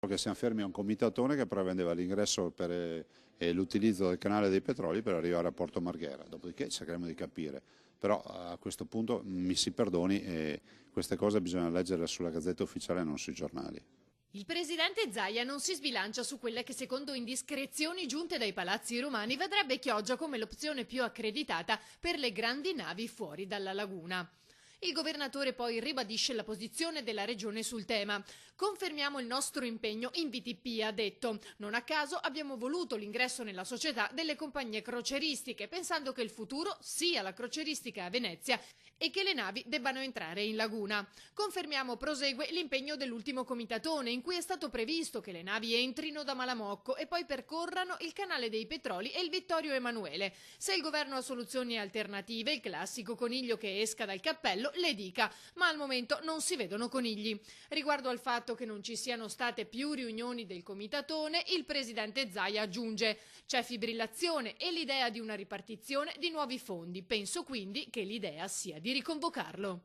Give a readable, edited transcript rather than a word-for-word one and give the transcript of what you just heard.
Che siamo fermi a un comitatone che prevendeva l'ingresso e l'utilizzo del canale dei Petroli per arrivare a Porto Marghera, dopodiché cercheremo di capire, però a questo punto mi si perdoni, queste cose bisogna leggerle sulla Gazzetta Ufficiale e non sui giornali. Il presidente Zaia non si sbilancia su quelle che secondo indiscrezioni giunte dai palazzi romani vedrebbe Chioggia come l'opzione più accreditata per le grandi navi fuori dalla laguna. Il governatore poi ribadisce la posizione della regione sul tema. Confermiamo il nostro impegno in VTP, ha detto. Non a caso abbiamo voluto l'ingresso nella società delle compagnie croceristiche, pensando che il futuro sia la croceristica a Venezia e che le navi debbano entrare in laguna. Confermiamo, prosegue, l'impegno dell'ultimo comitatone, in cui è stato previsto che le navi entrino da Malamocco e poi percorrano il canale dei Petroli e il Vittorio Emanuele. Se il governo ha soluzioni alternative, il classico coniglio che esca dal cappello, le dica, ma al momento non si vedono conigli. Riguardo al fatto che non ci siano state più riunioni del comitatone, il presidente Zaia aggiunge: c'è fibrillazione e l'idea di una ripartizione di nuovi fondi. Penso quindi che l'idea sia di riconvocarlo.